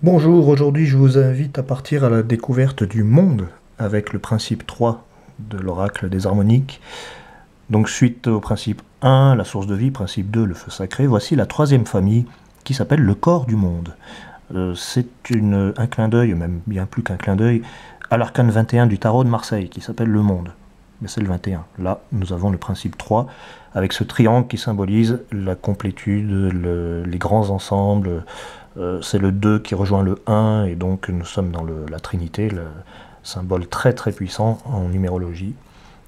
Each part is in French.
Bonjour, aujourd'hui je vous invite à partir à la découverte du monde avec le principe 3 de l'oracle des harmoniques. Donc suite au principe 1, la source de vie, principe 2, le feu sacré, voici la troisième famille qui s'appelle le corps du monde. C'est un clin d'œil, même bien plus qu'un clin d'œil, à l'arcane 21 du tarot de Marseille qui s'appelle le monde. Mais c'est le 21. Là, nous avons le principe 3 avec ce triangle qui symbolise la complétude, les grands ensembles. C'est le 2 qui rejoint le 1 et donc nous sommes dans la Trinité, le symbole très très puissant en numérologie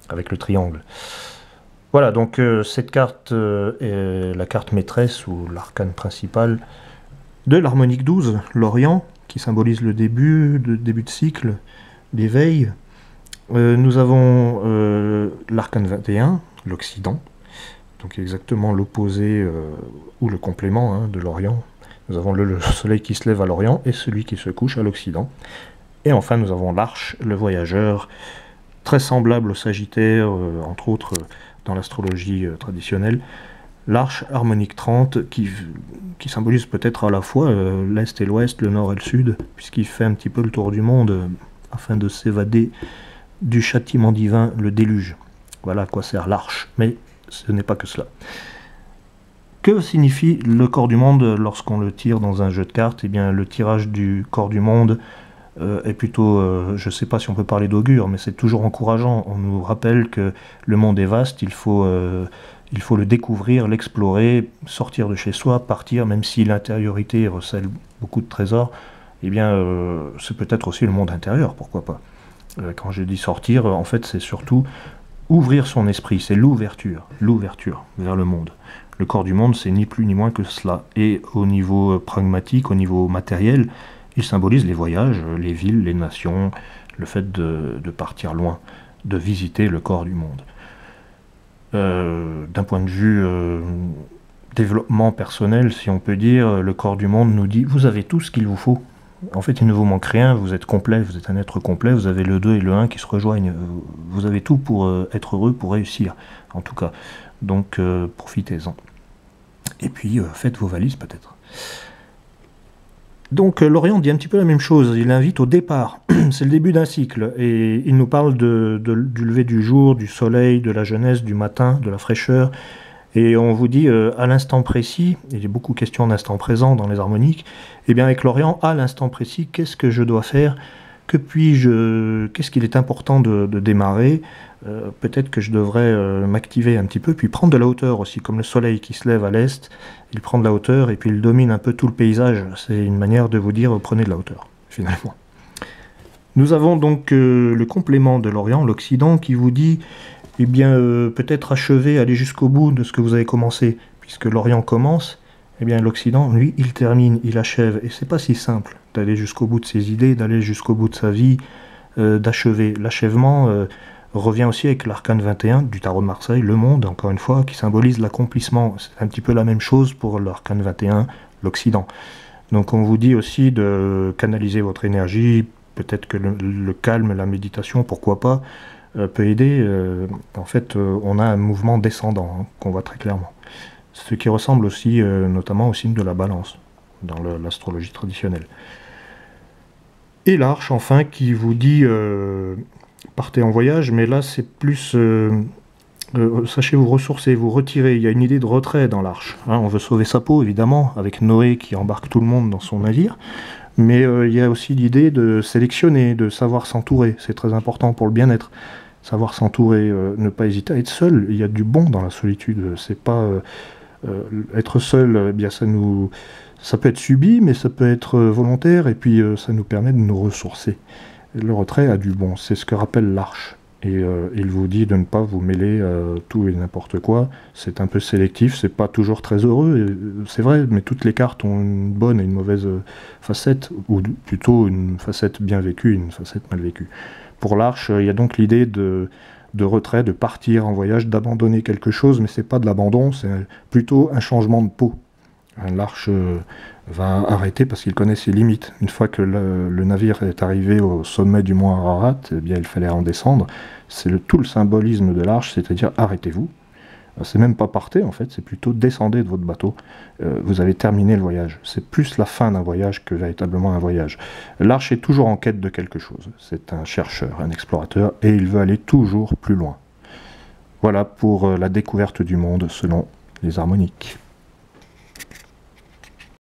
avec le triangle. Voilà, donc cette carte est la carte maîtresse ou l'arcane principal de l'harmonique 12, l'Orient, qui symbolise le début de cycle, l'éveil. Nous avons l'arcane 21, l'Occident, donc exactement l'opposé ou le complément de l'Orient. Nous avons le soleil qui se lève à l'Orient et celui qui se couche à l'Occident. Et enfin, nous avons l'Arche, le voyageur, très semblable au Sagittaire, entre autres dans l'astrologie traditionnelle. L'Arche harmonique 30 qui symbolise peut-être à la fois l'Est et l'Ouest, le Nord et le Sud, puisqu'il fait un petit peu le tour du monde afin de s'évader du châtiment divin, le déluge. Voilà à quoi sert l'Arche, mais ce n'est pas que cela. Que signifie le corps du monde lorsqu'on le tire dans un jeu de cartes? Eh bien, le tirage du corps du monde est plutôt, je ne sais pas si on peut parler d'augure, mais c'est toujours encourageant. On nous rappelle que le monde est vaste, il faut le découvrir, l'explorer, sortir de chez soi, partir, même si l'intériorité recèle beaucoup de trésors, eh bien, c'est peut-être aussi le monde intérieur, pourquoi pas. Quand je dis sortir, en fait, c'est surtout ouvrir son esprit, c'est l'ouverture vers le monde. Le corps du monde, c'est ni plus ni moins que cela. Et au niveau pragmatique, au niveau matériel, il symbolise les voyages, les villes, les nations, le fait de partir loin, de visiter le corps du monde. D'un point de vue développement personnel, si on peut dire, le corps du monde nous dit « vous avez tout ce qu'il vous faut ». En fait, il ne vous manque rien, vous êtes complet, vous êtes un être complet, vous avez le 2 et le 1 qui se rejoignent. Vous avez tout pour être heureux, pour réussir, en tout cas. Donc, profitez-en. Et puis, faites vos valises, peut-être. Donc, l'Orient dit un petit peu la même chose. Il invite au départ. C'est le début d'un cycle. Et il nous parle du lever du jour, du soleil, de la jeunesse, du matin, de la fraîcheur. Et on vous dit à l'instant précis, et il y a beaucoup de questions d'instant présent dans les harmoniques, et bien avec l'Orient, à l'instant précis, qu'est-ce que je dois faire? Qu'est-ce qu'il est important de démarrer? Peut-être que je devrais m'activer un petit peu, puis prendre de la hauteur aussi, comme le soleil qui se lève à l'est, il prend de la hauteur et puis il domine un peu tout le paysage. C'est une manière de vous dire prenez de la hauteur, finalement. Nous avons donc le complément de l'Orient, l'Occident, qui vous dit eh bien, peut-être achever, aller jusqu'au bout de ce que vous avez commencé, puisque l'Orient commence, eh bien, l'Occident, lui, il termine, il achève, et c'est pas si simple d'aller jusqu'au bout de ses idées, d'aller jusqu'au bout de sa vie, d'achever. L'achèvement revient aussi avec l'arcane 21 du tarot de Marseille, le monde, encore une fois, qui symbolise l'accomplissement. C'est un petit peu la même chose pour l'arcane 21, l'Occident. Donc on vous dit aussi de canaliser votre énergie, peut-être que le calme, la méditation, pourquoi pas, peut aider. En fait, on a un mouvement descendant qu'on voit très clairement. Ce qui ressemble aussi notamment au signe de la balance dans l'astrologie traditionnelle. Et l'arche, enfin, qui vous dit partez en voyage, mais là c'est plus sachez vous ressourcer, vous retirer. Il y a une idée de retrait dans l'arche. On veut sauver sa peau, évidemment, avec Noé qui embarque tout le monde dans son navire. Mais il y a aussi l'idée de sélectionner, de savoir s'entourer. C'est très important pour le bien-être. Savoir s'entourer, ne pas hésiter à être seul. Il y a du bon dans la solitude. C'est pas être seul. Eh bien, ça peut être subi, mais ça peut être volontaire. Et puis, ça nous permet de nous ressourcer. Le retrait a du bon. C'est ce que rappelle l'arche. Et il vous dit de ne pas vous mêler à tout et n'importe quoi. C'est un peu sélectif, c'est pas toujours très heureux, c'est vrai, mais toutes les cartes ont une bonne et une mauvaise facette, ou plutôt une facette bien vécue et une facette mal vécue. Pour l'arche, il y a donc l'idée de retrait, de partir en voyage, d'abandonner quelque chose, mais c'est pas de l'abandon, c'est plutôt un changement de peau. L'arche va arrêter parce qu'il connaît ses limites. Une fois que le navire est arrivé au sommet du mont Ararat, eh bien, il fallait en descendre. C'est tout le symbolisme de l'arche, c'est-à-dire arrêtez-vous, C'est même pas partez en fait, c'est plutôt descendez de votre bateau. Vous avez terminé le voyage. C'est plus la fin d'un voyage que véritablement un voyage. L'Arche est toujours en quête de quelque chose. C'est un chercheur, un explorateur, et il veut aller toujours plus loin. Voilà pour la découverte du monde selon les harmoniques.